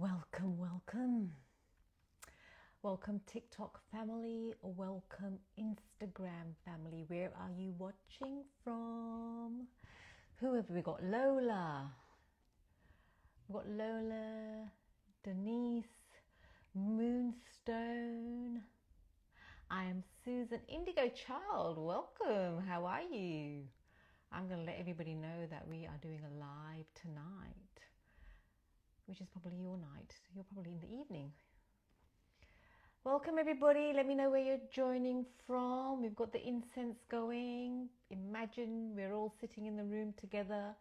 Welcome, welcome. Welcome TikTok family, welcome Instagram family. Where are you watching from? Who have we got? Lola. We've got Lola, Denise, Moonstone. I am Susan, Indigo Child. Welcome. How are you? I'm going to let everybody know that we are doing a live tonight, which is probably your night. You're probably in the evening. Welcome everybody. Let me know where you're joining from. We've got the incense going. Imagine we're all sitting in the room together,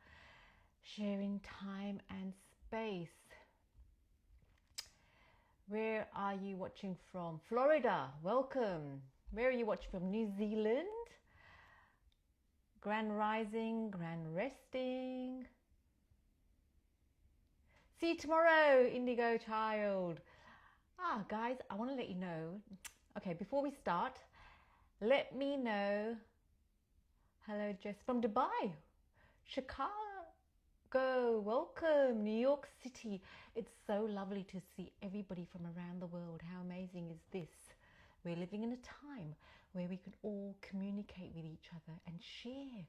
sharing time and space. Where are you watching from? Florida. Welcome. Where are you watching from? New Zealand. Grand rising, grand resting. See you tomorrow, Indigo Child. Guys, I want to let you know. Okay, before we start, let me know. Hello, Jess from Dubai, Chicago. Welcome, New York City. It's so lovely to see everybody from around the world. How amazing is this? We're living in a time where we can all communicate with each other and share.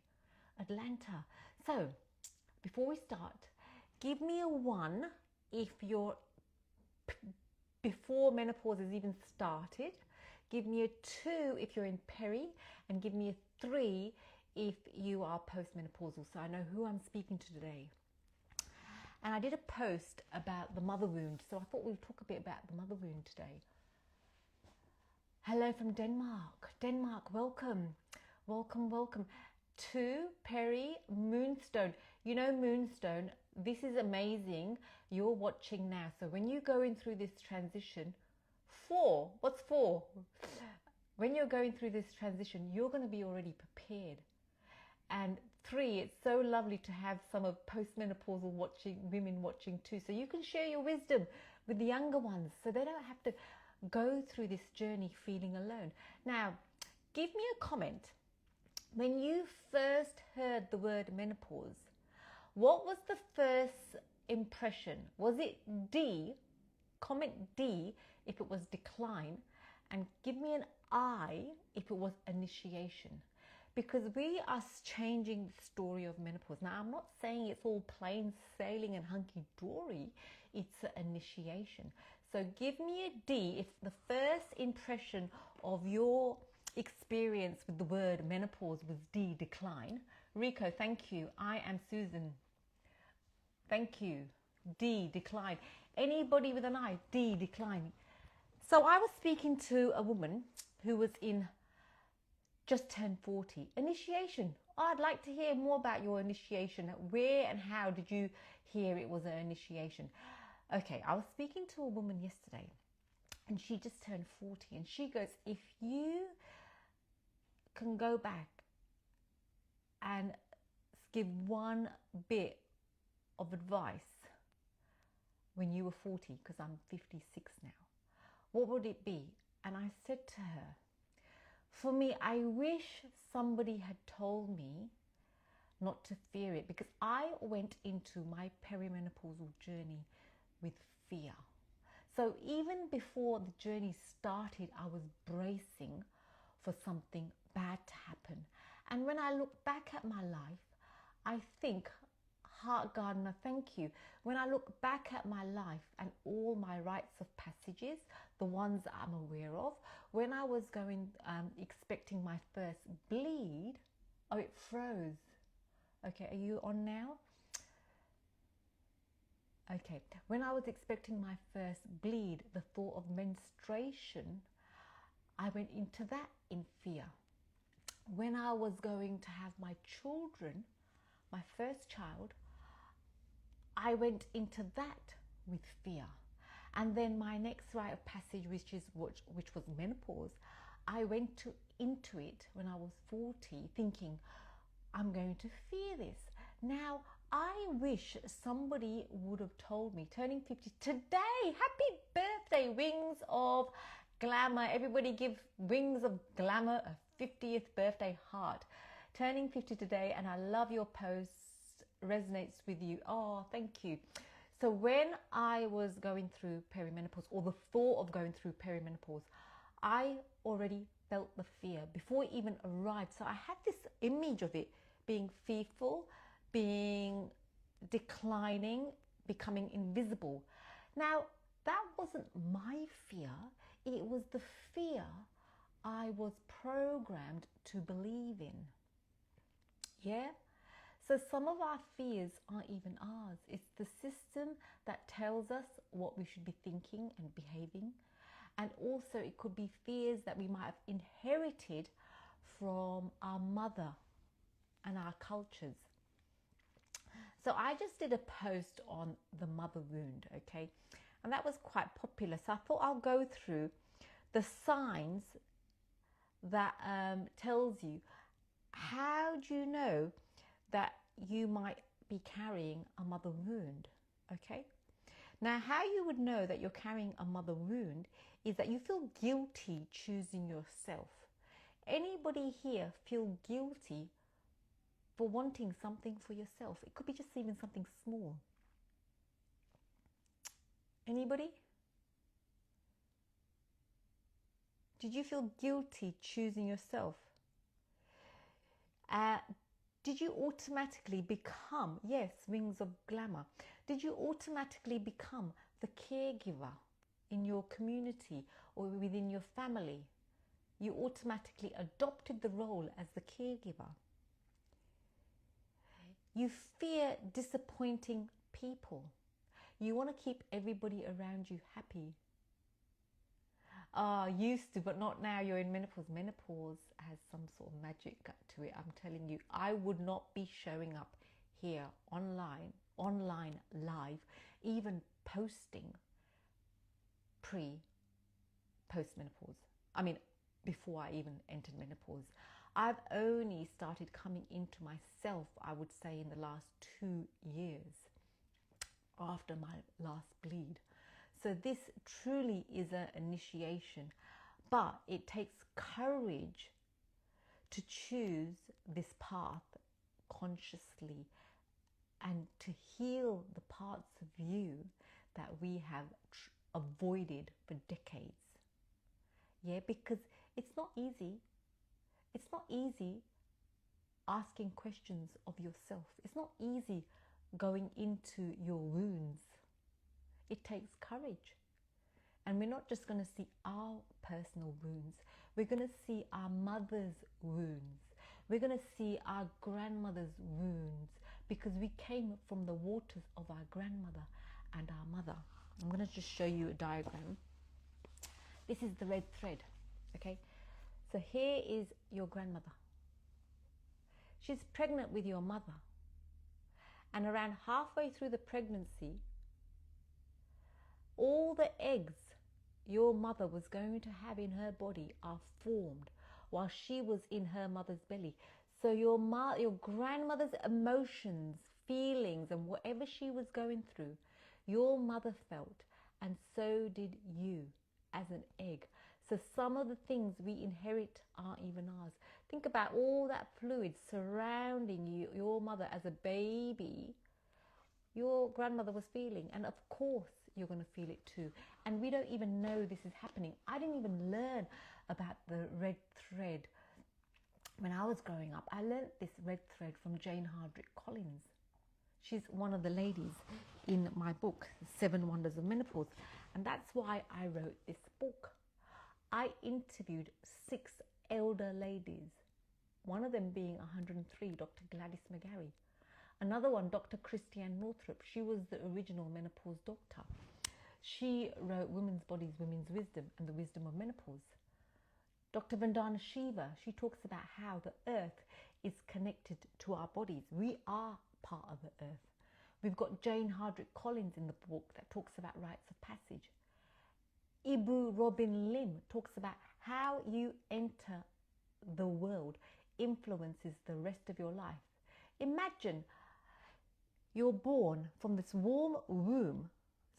Atlanta. So, before we start, give me a 1 if you're before menopause has even started. Give me a 2 if you're in peri, and give me a 3 if you are postmenopausal, so I know who I'm speaking to today. And I did a post about the mother wound, so I thought we'd talk a bit about the mother wound today. Hello from Denmark. Denmark, welcome. Welcome, welcome. 2, Peri, Moonstone. You know Moonstone, this is amazing. You're watching now. So when you're going through this transition, 4, what's 4? When you're going through this transition, you're going to be already prepared. And 3, it's so lovely to have some of postmenopausal women watching too. So you can share your wisdom with the younger ones so they don't have to go through this journey feeling alone. Now, give me a comment. When you first heard the word menopause, what was the first impression? Was it D? Comment D if it was decline, and give me an I if it was initiation. Because we are changing the story of menopause. Now, I'm not saying it's all plain sailing and hunky-dory. It's an initiation. So give me a D if the first impression of your experience with the word menopause was D, decline. Rico, thank you. I am Susan. Thank you. D, decline. Anybody with an I? D, decline. So I was speaking to a woman who was in just turned 40. Initiation. I'd like to hear more about your initiation. Where and how did you hear it was an initiation? Okay, I was speaking to a woman yesterday and she just turned 40, and she goes, if you can go back and give one bit of advice when you were 40, because I'm 56 now, what would it be? And I said to her, for me, I wish somebody had told me not to fear it, because I went into my perimenopausal journey with fear. So even before the journey started, I was bracing for something bad to happen. And when I look back at my life, I think, Heart Gardener, thank you. When I look back at my life and all my rites of passages, the ones that I'm aware of, when I was expecting my first bleed, oh, it froze. Okay, are you on now? Okay, when I was expecting my first bleed, the thought of menstruation, I went into that in fear. When I was going to have my children, my first child, I went into that with fear. And then my next rite of passage, which was menopause, I went into it when I was 40, thinking, I'm going to fear this. Now, I wish somebody would have told me, turning 50 today, happy birthday, Wings of Glamour. Everybody give Wings of Glamour a 50th birthday heart. Turning 50 today, and I love your post, resonates with you. Oh, thank you. So when I was going through perimenopause, or the thought of going through perimenopause, I already felt the fear before it even arrived. So I had this image of it being fearful, being declining, becoming invisible. Now, that wasn't my fear. It was the fear I was programmed to believe in. Yeah? So some of our fears aren't even ours. It's the system that tells us what we should be thinking and behaving. And also it could be fears that we might have inherited from our mother and our cultures. So I just did a post on the mother wound, okay? And that was quite popular. So I thought I'll go through the signs that tells you, how do you know that you might be carrying a mother wound, okay? Now, how you would know that you're carrying a mother wound is that you feel guilty choosing yourself. Anybody here feel guilty for wanting something for yourself? It could be just even something small. Anybody? Did you feel guilty choosing yourself? Did you automatically become, yes, wings of glamour, did you automatically become the caregiver in your community or within your family? You automatically adopted the role as the caregiver. You fear disappointing people. You want to keep everybody around you happy. Used to, but not now. You're in menopause. Menopause has some sort of magic to it. I'm telling you, I would not be showing up here online, live, even posting post-menopause. I mean, before I even entered menopause. I've only started coming into myself, I would say, in the last 2 years after my last bleed. So this truly is an initiation, but it takes courage to choose this path consciously and to heal the parts of you that we have avoided for decades. Yeah, because it's not easy. It's not easy asking questions of yourself. It's not easy going into your wounds. It takes courage. And we're not just going to see our personal wounds. We're going to see our mother's wounds. We're going to see our grandmother's wounds, because we came from the waters of our grandmother and our mother. I'm going to just show you a diagram. This is the red thread, okay? So here is your grandmother. She's pregnant with your mother. And around halfway through the pregnancy, all the eggs your mother was going to have in her body are formed while she was in her mother's belly. So your grandmother's emotions, feelings, and whatever she was going through, your mother felt, and so did you as an egg. So some of the things we inherit aren't even ours. Think about all that fluid surrounding you, your mother as a baby. Your grandmother was feeling, and of course you're going to feel it too. And we don't even know this is happening. I didn't even learn about the red thread when I was growing up. I learned this red thread from Jane Hardwicke Collins. She's one of the ladies in my book, 7 Wonders of Menopause. And that's why I wrote this book. I interviewed 6 elder ladies, one of them being 103, Dr. Gladys McGarry. Another one, Dr. Christiane Northrup. She was the original menopause doctor. She wrote Women's Bodies, Women's Wisdom and the Wisdom of Menopause. Dr. Vandana Shiva, she talks about how the earth is connected to our bodies. We are part of the earth. We've got Jane Hardwicke Collins in the book that talks about rites of passage. Ibu Robin Lim talks about how you enter the world influences the rest of your life. Imagine you're born from this warm womb,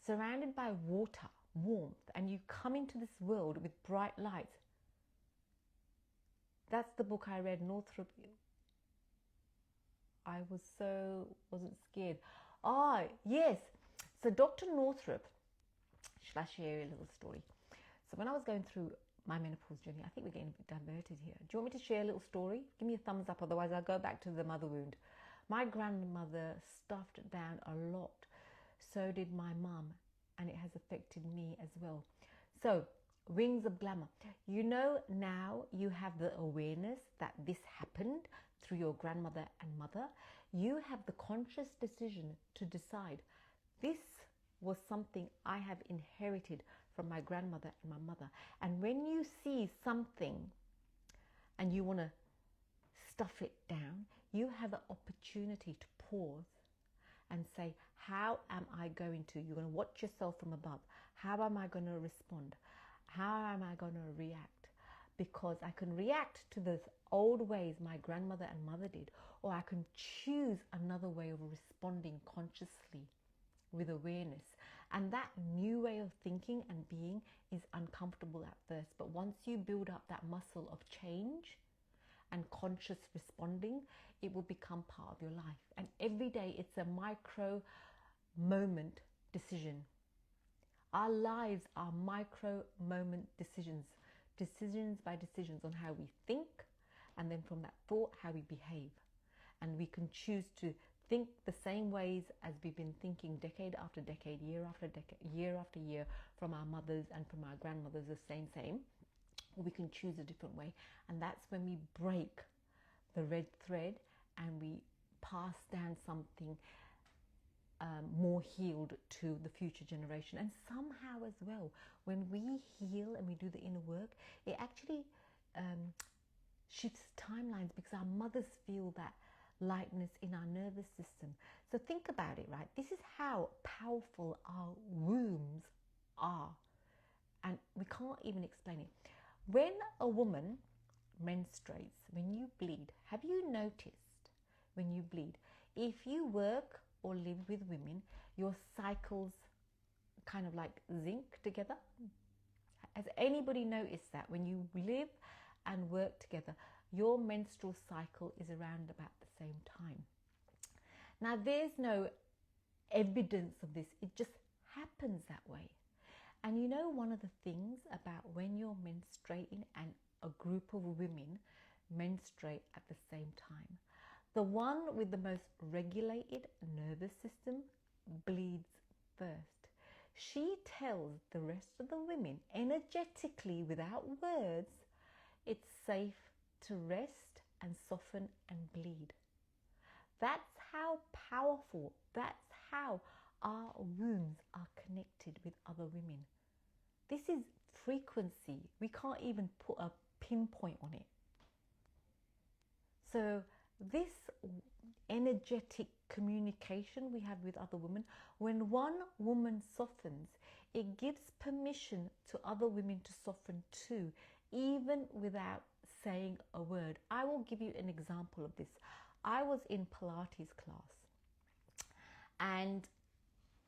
surrounded by water, warmth, and you come into this world with bright light. That's the book I read, Northrop. I wasn't scared. Ah, yes. So Dr. Northrup, shall I share a little story? So when I was going through my menopause journey, I think we're getting a bit diverted here. Do you want me to share a little story? Give me a thumbs up, otherwise I'll go back to the mother wound. My grandmother stuffed down a lot. So did my mum, and it has affected me as well. So, wings of glamour. You know, now you have the awareness that this happened through your grandmother and mother. You have the conscious decision to decide, this was something I have inherited from my grandmother and my mother. And when you see something and you want to stuff it down, you have the opportunity to pause and say, how am I going to? You're going to watch yourself from above. How am I going to respond? How am I going to react? Because I can react to the old ways my grandmother and mother did, or I can choose another way of responding consciously with awareness. And that new way of thinking and being is uncomfortable at first, but once you build up that muscle of change and conscious responding, it will become part of your life. And every day it's a micro moment decision. Our lives are micro moment decisions, decisions by decisions on how we think, and then from that thought, how we behave. And we can choose to think the same ways as we've been thinking decade after decade, year after decade, year after year, from our mothers and from our grandmothers, the same. Or we can choose a different way. And that's when we break the red thread and we pass down something more healed to the future generation. And somehow as well, when we heal and we do the inner work, it actually shifts timelines, because our mothers feel that lightness in our nervous system. So think about it, right? This is how powerful our wombs are, and we can't even explain it. When a woman menstruates, when you bleed, have you noticed when you bleed, if you work or live with women, your cycles kind of like zinc together? Has anybody noticed that when you live and work together, your menstrual cycle is around about the same time? Now, there's no evidence of this. It just happens that way. And you know, one of the things about when you're menstruating and a group of women menstruate at the same time, the one with the most regulated nervous system bleeds first. She tells the rest of the women energetically, without words, it's safe to rest and soften and bleed. That's how powerful, that's how our wombs are connected with other women. This is frequency. We can't even put a pinpoint on it. So this energetic communication we have with other women, when one woman softens, it gives permission to other women to soften too, even without saying a word. I will give you an example of this. I was in Pilates class and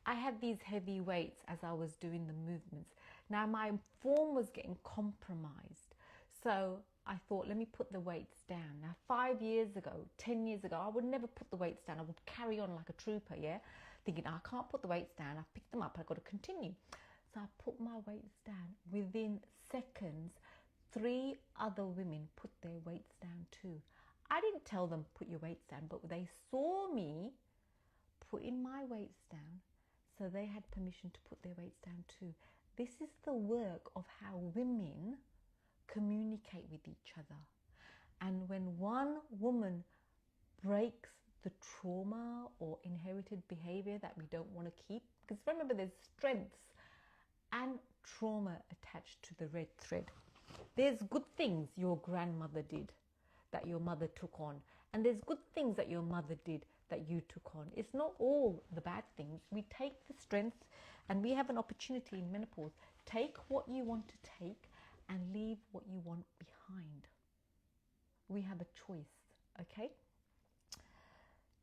I had these heavy weights as I was doing the movements. Now my form was getting compromised, so I thought, let me put the weights down. Now 5 years ago, 10 years ago, I would never put the weights down. I would carry on like a trooper, yeah? Thinking, I can't put the weights down. I've picked them up, I've got to continue. So I put my weights down. Within seconds, 3 other women put their weights down too. I didn't tell them, put your weights down, but they saw me putting my weights down, so they had permission to put their weights down too. This is the work of how women communicate with each other. And when one woman breaks the trauma or inherited behavior that we don't want to keep, because remember, there's strengths and trauma attached to the red thread. There's good things your grandmother did that your mother took on, and there's good things that your mother did that you took on. It's not all the bad things. We take the strengths, and we have an opportunity in menopause. Take what you want to take and leave what you want behind. We have a choice, okay?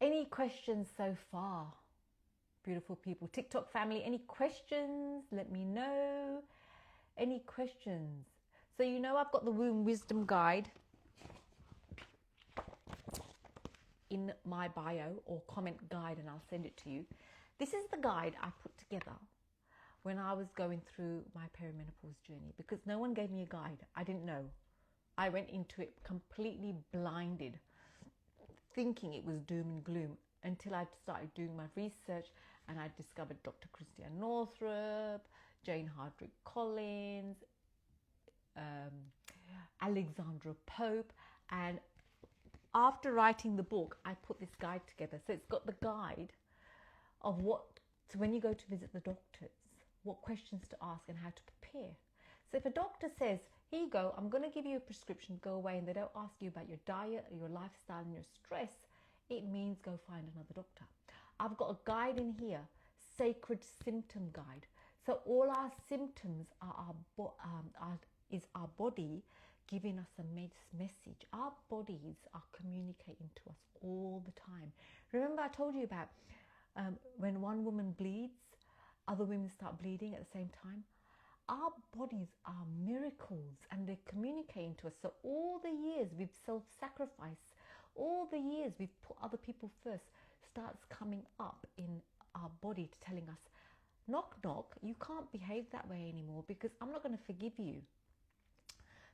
Any questions so far, beautiful people? TikTok family, any questions? Let me know. Any questions? So you know I've got the Womb Wisdom Guide in my bio or comment guide, and I'll send it to you. This is the guide I put together when I was going through my perimenopause journey, because no one gave me a guide. I didn't know. I went into it completely blinded, thinking it was doom and gloom, until I started doing my research and I discovered Dr. Christiane Northrup, Jane Hardwicke Collins, Alexandra Pope. And after writing the book, I put this guide together. So it's got the guide of so when you go to visit the doctors, what questions to ask and how to prepare. So if a doctor says, here you go, I'm going to give you a prescription, go away, and they don't ask you about your diet, your lifestyle, and your stress, it means go find another doctor. I've got a guide in here, Sacred Symptom Guide. So all our symptoms is our body giving us a message. Our bodies are communicating to us all the time. Remember I told you about when one woman bleeds, other women start bleeding at the same time. Our bodies are miracles and they're communicating to us. So all the years we've self-sacrificed, all the years we've put other people first, starts coming up in our body to telling us, knock, knock, you can't behave that way anymore because I'm not going to forgive you.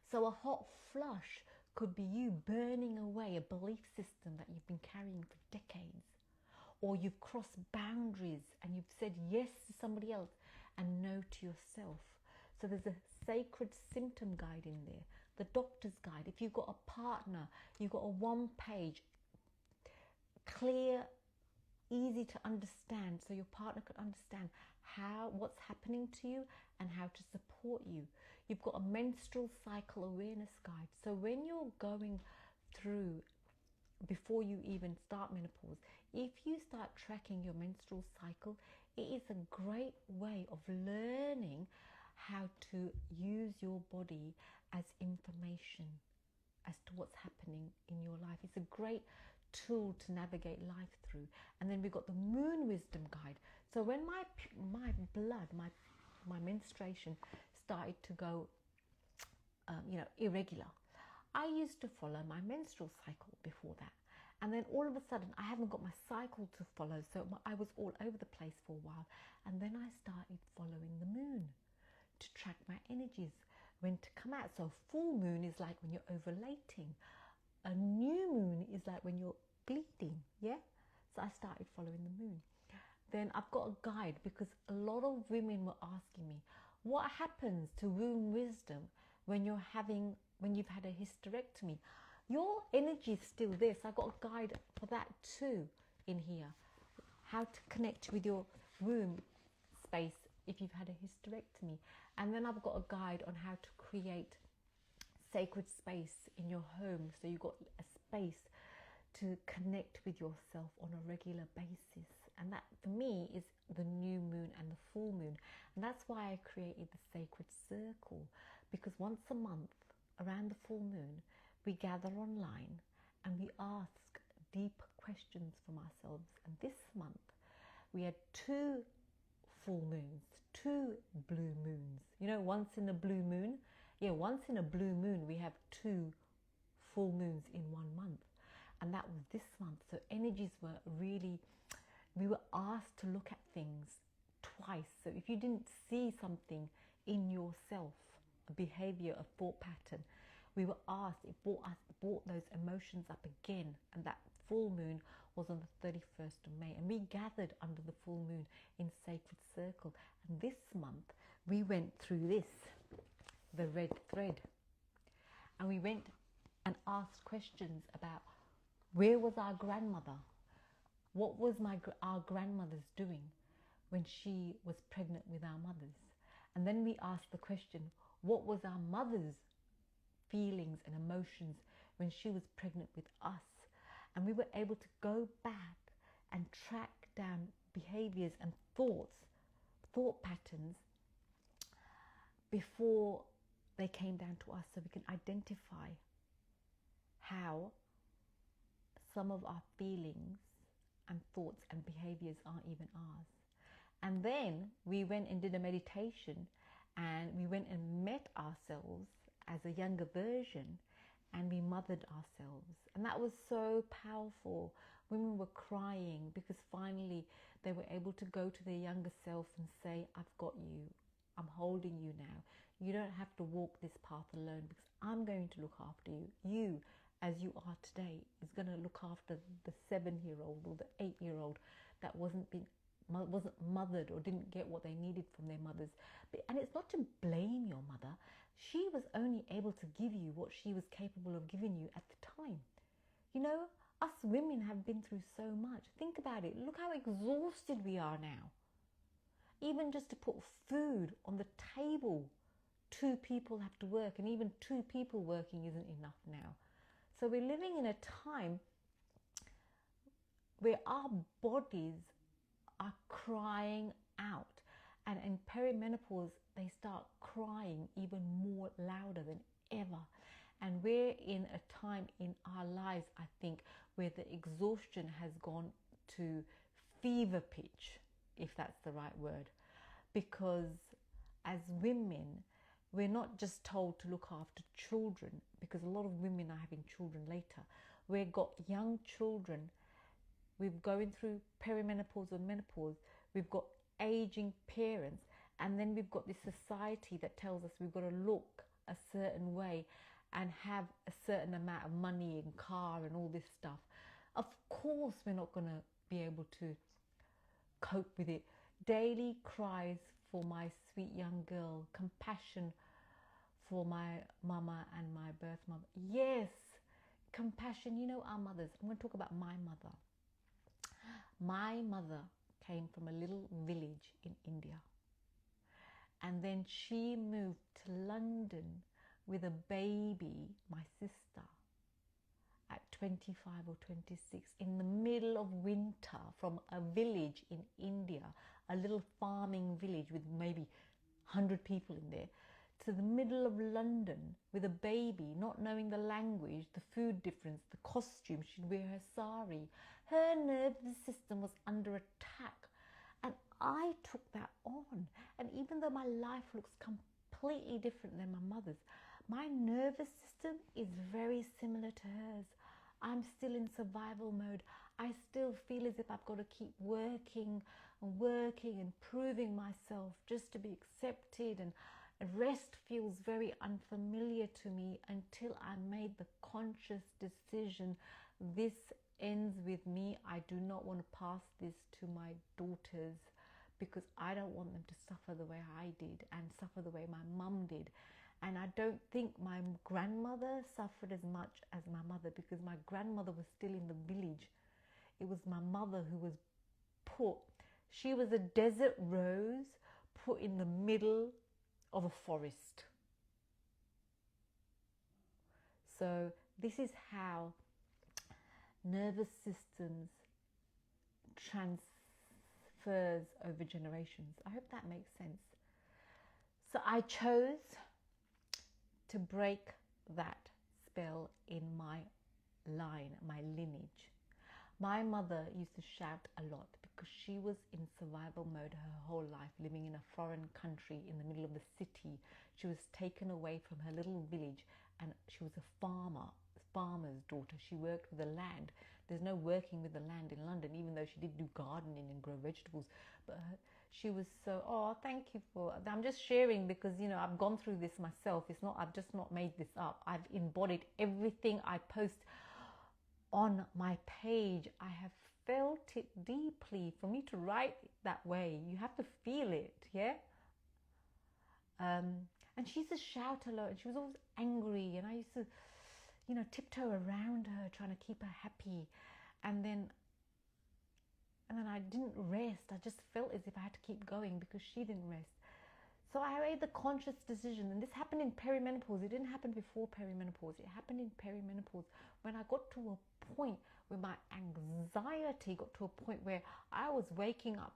So a hot flush could be you burning away a belief system that you've been carrying for decades. Or you've crossed boundaries and you've said yes to somebody else and no to yourself. So there's a Sacred Symptom Guide in there, the doctor's guide. If you've got a partner, you've got a one-page, clear, easy to understand, so your partner could understand what's happening to you and how to support you. You've got a menstrual cycle awareness guide. So when you're going through, before you even start menopause, if you start tracking your menstrual cycle, it is a great way of learning how to use your body as information as to what's happening in your life. It's a great tool to navigate life through. And then we've got the Moon Wisdom Guide. So when my blood, my menstruation started to go irregular, I used to follow my menstrual cycle before that. And then all of a sudden, I haven't got my cycle to follow. So I was all over the place for a while. And then I started following the moon to track my energies, when to come out. So full moon is like when you're ovulating. A new moon is like when you're bleeding, yeah? So I started following the moon. Then I've got a guide, because a lot of women were asking me, what happens to womb wisdom when you've had a hysterectomy? Your energy is still there. So I got a guide for that too in here. How to connect with your womb space if you've had a hysterectomy. And then I've got a guide on how to create sacred space in your home. So you've got a space to connect with yourself on a regular basis. And that for me is the new moon and the full moon. And that's why I created the Sacred Circle, because once a month around the full moon, we gather online and we ask deep questions from ourselves. And this month we had 2 full moons, 2 blue moons. You know, once in a blue moon. Yeah, once in a blue moon we have 2 full moons in 1 month. And that was this month. So energies were really, we were asked to look at things twice. So if you didn't see something in yourself, a behavior, a thought pattern, we were asked, it brought those emotions up again. And that full moon was on the 31st of May. And we gathered under the full moon in Sacred Circle. And this month we went through this, the red thread. And we went and asked questions about, where was our grandmother? What was our grandmother's doing when she was pregnant with our mothers? And then we asked the question, what was our mother's feelings and emotions when she was pregnant with us? And we were able to go back and track down behaviors and thought patterns before they came down to us, so we can identify how some of our feelings and thoughts and behaviors aren't even ours. And then we went and did a meditation, and we went and met ourselves as a younger version, and we mothered ourselves. And that was so powerful. Women were crying because finally they were able to go to their younger self and say, I've got you. I'm holding you now. You don't have to walk this path alone because I'm going to look after you. You, as you are today, is going to look after the 7-year-old or the 8-year-old that wasn't mothered or didn't get what they needed from their mothers. And it's not to blame your mother. She was only able to give you what she was capable of giving you at the time. You know, us women have been through so much. Think about it. Look how exhausted we are now. Even just to put food on the table, 2 people have to work, and even 2 people working isn't enough now. So we're living in a time where our bodies are crying out. And in perimenopause, they start crying even more louder than ever. And we're in a time in our lives, I think, where the exhaustion has gone to fever pitch, if that's the right word. Because as women, we're not just told to look after children, because a lot of women are having children later. We've got young children. We're going through perimenopause or menopause. We've got aging parents. And then we've got this society that tells us we've got to look a certain way and have a certain amount of money and car and all this stuff. Of course, we're not going to be able to cope with it. Daily cries for my sweet young girl. Compassion for my mama and my birth mother. Yes, compassion. You know, our mothers. I'm going to talk about my mother. My mother came from a little village in India. And then she moved to London with a baby, my sister, at 25 or 26, in the middle of winter, from a village in India, a little farming village with maybe 100 people in there, to the middle of London with a baby, not knowing the language, the food difference, the costume. She'd wear her sari. Her nervous system was under attack. And I took that on. And even though my life looks completely different than my mother's, my nervous system is very similar to hers. I'm still in survival mode. I still feel as if I've got to keep working and proving myself just to be accepted. And rest feels very unfamiliar to me until I made the conscious decision, this ends with me. I do not want to pass this to my daughters because I don't want them to suffer the way I did and suffer the way my mum did. And I don't think my grandmother suffered as much as my mother, because my grandmother was still in the village. It was my mother who was put, she was a desert rose put in the middle of a forest. So this is how nervous systems transfers over generations. I hope that makes sense. So I chose to break that spell in my line, my lineage. My mother used to shout a lot because she was in survival mode her whole life, living in a foreign country in the middle of the city. She was taken away from her little village, and she was a farmer's daughter. She worked with the land. There's no working with the land in London, even though she did do gardening and grow vegetables. But she was so, thank you for, I'm just sharing because, you know, I've gone through this myself. It's not, I've just not made this up. I've embodied everything I post on my page. I have felt it deeply. For me to write that way, you have to feel it, yeah? And she used to shout a lot, and she was always angry, and I used to, you know, tiptoe around her, trying to keep her happy. And then I didn't rest. I just felt as if I had to keep going because she didn't rest. So I made the conscious decision, and this happened in perimenopause. It didn't happen before perimenopause. It happened in perimenopause when I got to a point where my anxiety got to a point where I was waking up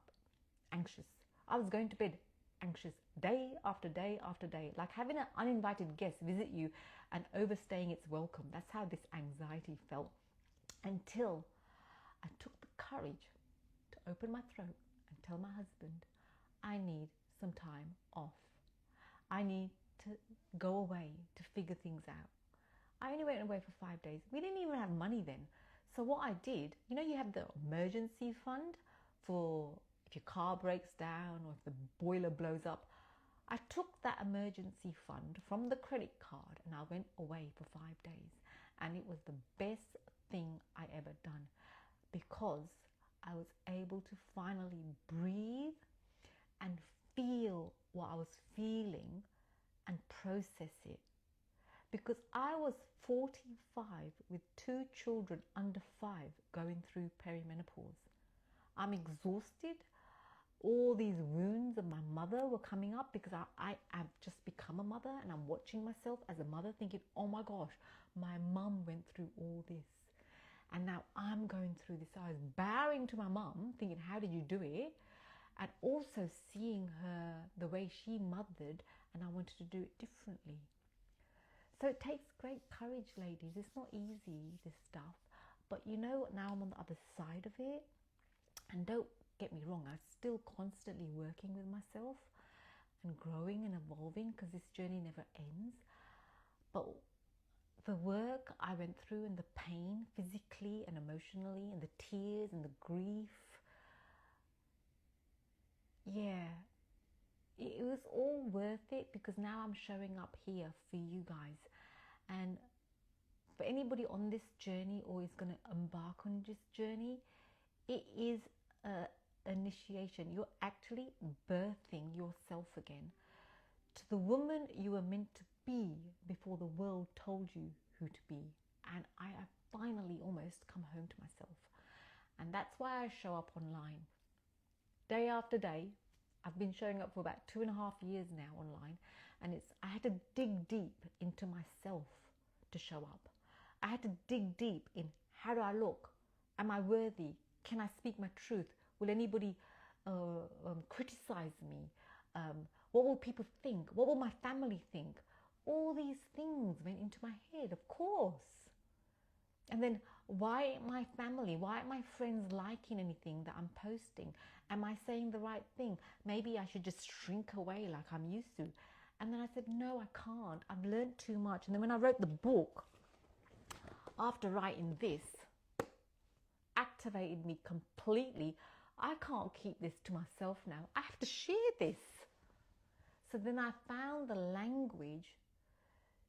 anxious. I was going to bed anxious day after day after day, like having an uninvited guest visit you and overstaying its welcome. That's how this anxiety felt, until I took the courage to open my throat and tell my husband, I need some time off. I need to go away to figure things out. I only went away for 5 days. We didn't even have money then. So what I did, you know, you have the emergency fund for if your car breaks down or if the boiler blows up. I took that emergency fund from the credit card and I went away for 5 days. And it was the best thing I ever done because I was able to finally breathe and feel what I was feeling and process it. Because I was 45 with 2 children under 5 going through perimenopause. I'm exhausted. All these wounds of my mother were coming up because I have just become a mother and I'm watching myself as a mother thinking, oh my gosh, my mum went through all this. And now I'm going through this. So I was bowing to my mum thinking, how did you do it? And also seeing her, the way she mothered, and I wanted to do it differently. So it takes great courage, ladies. It's not easy, this stuff. But you know, now I'm on the other side of it. And don't get me wrong, I'm still constantly working with myself and growing and evolving because this journey never ends. But the work I went through and the pain physically and emotionally and the tears and the grief, yeah, it was all worth it because now I'm showing up here for you guys. And for anybody on this journey or is going to embark on this journey, it is an initiation. You're actually birthing yourself again to the woman you were meant to be before the world told you who to be. And I have finally almost come home to myself. And that's why I show up online. Day after day, I've been showing up for about 2.5 years now online. And I had to dig deep into myself to show up. I had to dig deep in how do I look? Am I worthy? Can I speak my truth? Will anybody criticize me? What will people think? What will my family think? All these things went into my head, of course. And then why my family, why aren't my friends liking anything that I'm posting? Am I saying the right thing? Maybe I should just shrink away like I'm used to. And then I said, no, I can't. I've learned too much. And then when I wrote the book, after writing this, activated me completely. I can't keep this to myself now. I have to share this. So then I found the language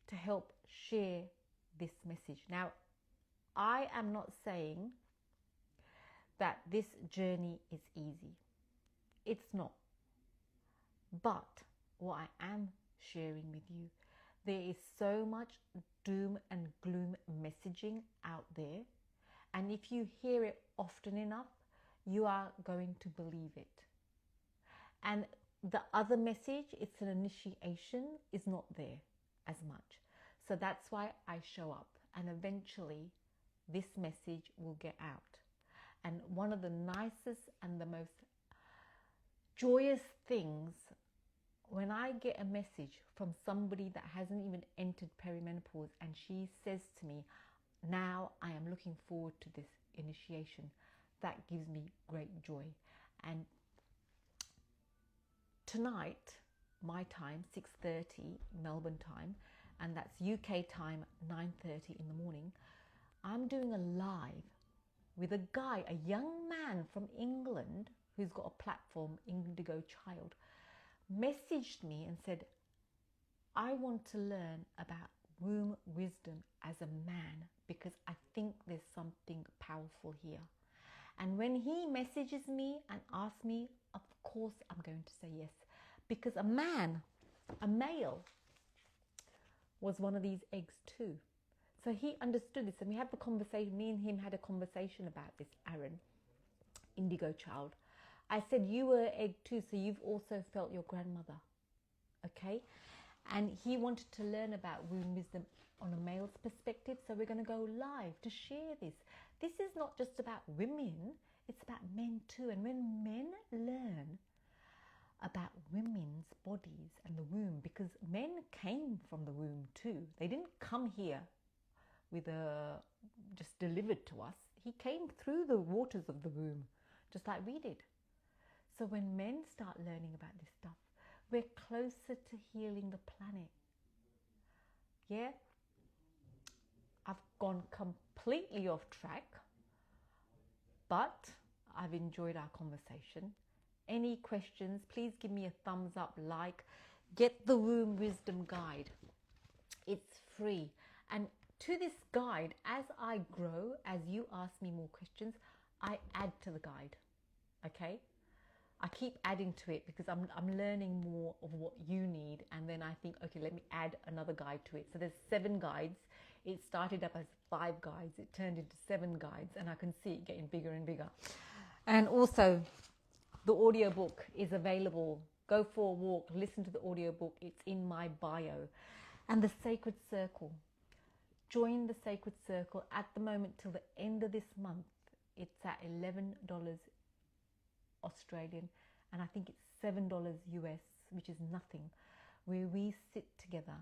to help share this message. Now, I am not saying that this journey is easy. It's not. But what I am sharing with you, there is so much doom and gloom messaging out there. And if you hear it often enough, you are going to believe it. And the other message, it's an initiation, is not there as much. So that's why I show up. And eventually, this message will get out. And one of the nicest and the most joyous things, when I get a message from somebody that hasn't even entered perimenopause and she says to me, now I am looking forward to this initiation, that gives me great joy. And tonight, my time, 6:30 Melbourne time, and that's UK time, 9:30 in the morning, I'm doing a live with a guy, a young man from England who's got a platform, Indigo Child, messaged me and said, I want to learn about womb wisdom as a man because I think there's something powerful here. And when he messages me and asks me, of course I'm going to say yes. Because a man, a male, was one of these eggs too. So he understood this and we had the conversation, me and him had a conversation about this, Aaron, Indigo Child. I said, you were an egg too, so you've also felt your grandmother, okay? And he wanted to learn about womb wisdom on a male's perspective, so we're going to go live to share this. This is not just about women, it's about men too. And when men learn about women's bodies and the womb, because men came from the womb too. They didn't come here with just delivered to us. He came through the waters of the womb, just like we did. So when men start learning about this stuff, we're closer to healing the planet. Yeah? I've gone completely off track. But I've enjoyed our conversation. Any questions, please give me a thumbs up, like. Get the Womb Wisdom Guide. It's free. And to this guide, as I grow, as you ask me more questions, I add to the guide. Okay? I keep adding to it because I'm learning more of what you need, and then I think, okay, let me add another guide to it. So there's 7 guides. It started up as 5 guides. It turned into 7 guides, and I can see it getting bigger and bigger. And also, the audiobook is available. Go for a walk, listen to the audiobook. It's in my bio. And the Sacred Circle. Join the Sacred Circle at the moment till the end of this month. It's at $11 Australian, and I think it's $7 US, which is nothing, where we sit together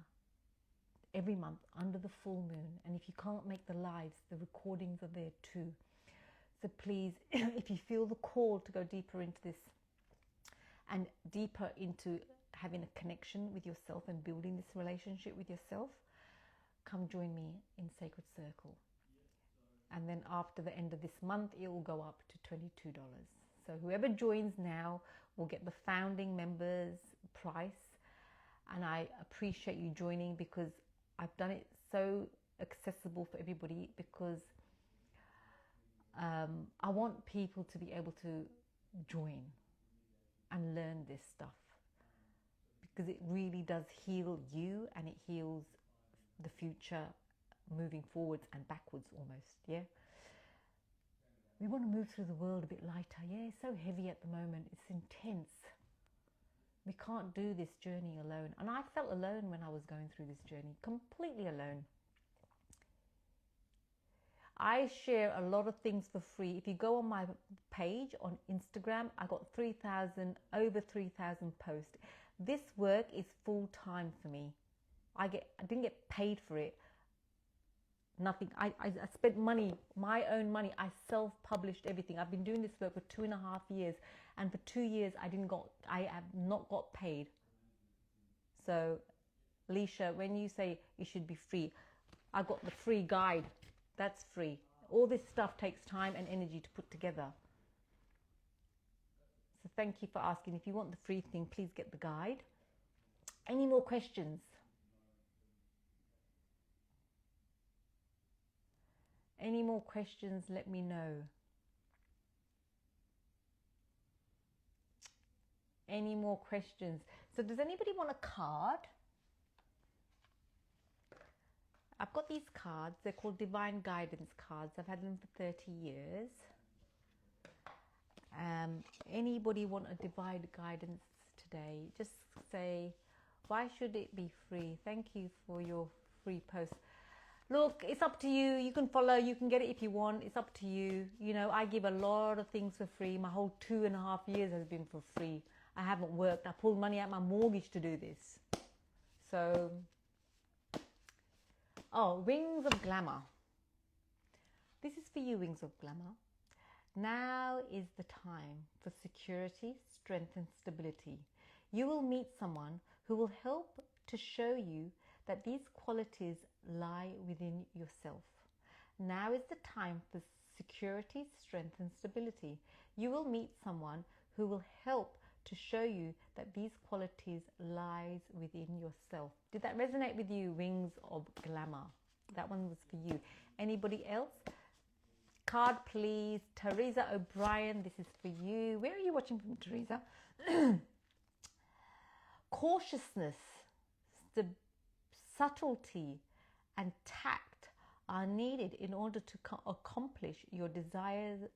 every month under the full moon. And if you can't make the lives, the recordings are there too. So please, if you feel the call to go deeper into this and deeper into having a connection with yourself and building this relationship with yourself, come join me in Sacred Circle. And then after the end of this month, it will go up to $22. So whoever joins now will get the founding members price. And I appreciate you joining, because I've done it so accessible for everybody, because I want people to be able to join and learn this stuff, because it really does heal you, and it heals the future moving forwards and backwards almost. Yeah. We want to move through the world a bit lighter. Yeah, it's so heavy at the moment. It's intense. We can't do this journey alone. And I felt alone when I was going through this journey, completely alone. I share a lot of things for free. If you go on my page on Instagram, I got over 3,000 posts. This work is full time for me. I didn't get paid for it. Nothing. I spent money, my own money. I self-published everything. I've been doing this work for 2.5 years, and for 2 years I have not got paid. So, Alicia, when you say it should be free, I got the free guide. That's free. All this stuff takes time and energy to put together. So thank you for asking. If you want the free thing, please get the guide. Any more questions? Any more questions, let me know. Any more questions? So does anybody want a card? I've got these cards. They're called Divine Guidance cards. I've had them for 30 years. Anybody want a Divine Guidance today? Just say, why should it be free? Thank you for your free post. Look, it's up to you. You can follow, you can get it if you want. It's up to you. You know, I give a lot of things for free. My whole 2.5 years has been for free. I haven't worked. I pulled money out of my mortgage to do this. So, Wings of Glamour. This is for you, Wings of Glamour. Now is the time for security, strength, and stability. You will meet someone who will help to show you that these qualities lie within yourself. Now is the time for security, strength, and stability. You will meet someone who will help to show you that these qualities lies within yourself. Did that resonate with you, Wings of Glamour? That one was for you. Anybody else? Card, please. Teresa O'Brien, this is for you. Where are you watching from, Teresa? Cautiousness, subtlety, and tact are needed in order to accomplish your desired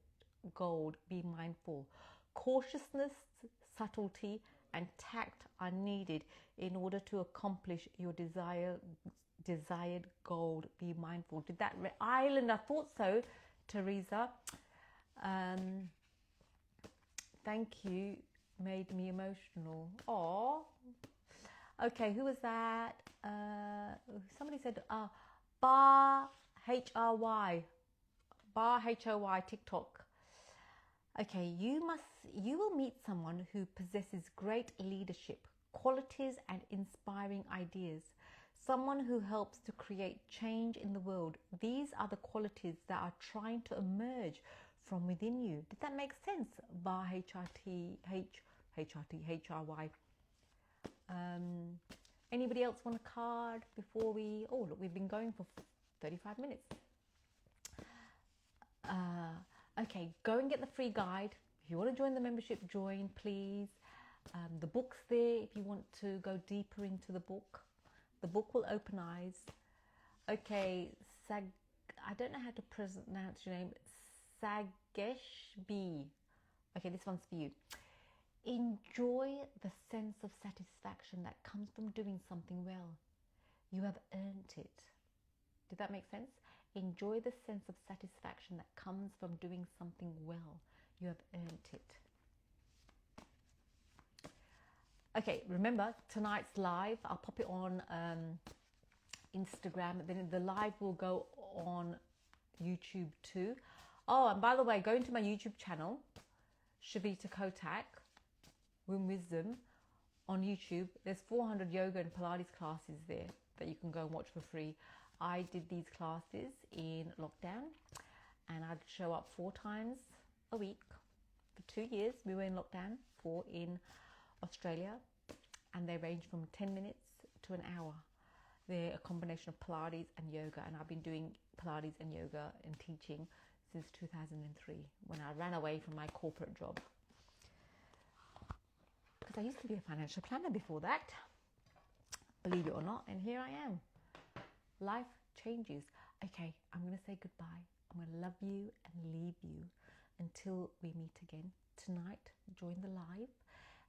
goal. Be mindful. Cautiousness, subtlety, and tact are needed in order to accomplish your desired goal. Be mindful. Did that Island? I thought so, Teresa. Thank you. Made me emotional. Oh. Okay, who was that? Somebody said Bar HRY. Bar HOY TikTok. Okay, you will meet someone who possesses great leadership, qualities, and inspiring ideas. Someone who helps to create change in the world. These are the qualities that are trying to emerge from within you. Did that make sense? Bar HRTHRY. Anybody else want a card before we... Oh, look, we've been going for 35 minutes. Okay, go and get the free guide. If you want to join the membership, join, please. The book's there if you want to go deeper into the book. The book will open eyes. Okay, I don't know how to pronounce your name. Sagesh B. Okay, this one's for you. Enjoy the sense of satisfaction that comes from doing something well. You have earned it. Did that make sense? Enjoy the sense of satisfaction that comes from doing something well. You have earned it. Okay, remember tonight's live. I'll pop it on Instagram. Then the live will go on YouTube too. Oh, and by the way, go into my YouTube channel, Shavita Kotak, Womb Wisdom, on YouTube. There's 400 yoga and Pilates classes there that you can go and watch for free. I did these classes in lockdown, and I'd show up 4 times a week for 2 years. We were in lockdown, 4 in Australia, and they range from 10 minutes to an hour. They're a combination of Pilates and yoga, and I've been doing Pilates and yoga and teaching since 2003, when I ran away from my corporate job. Because I used to be a financial planner before that, believe it or not, and here I am. Life changes. Okay, I'm going to say goodbye. I'm going to love you and leave you until we meet again. Tonight, join the live,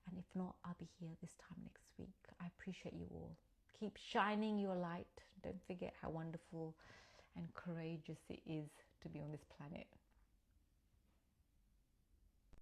and if not, I'll be here this time next week. I appreciate you all. Keep shining your light. Don't forget how wonderful and courageous it is to be on this planet.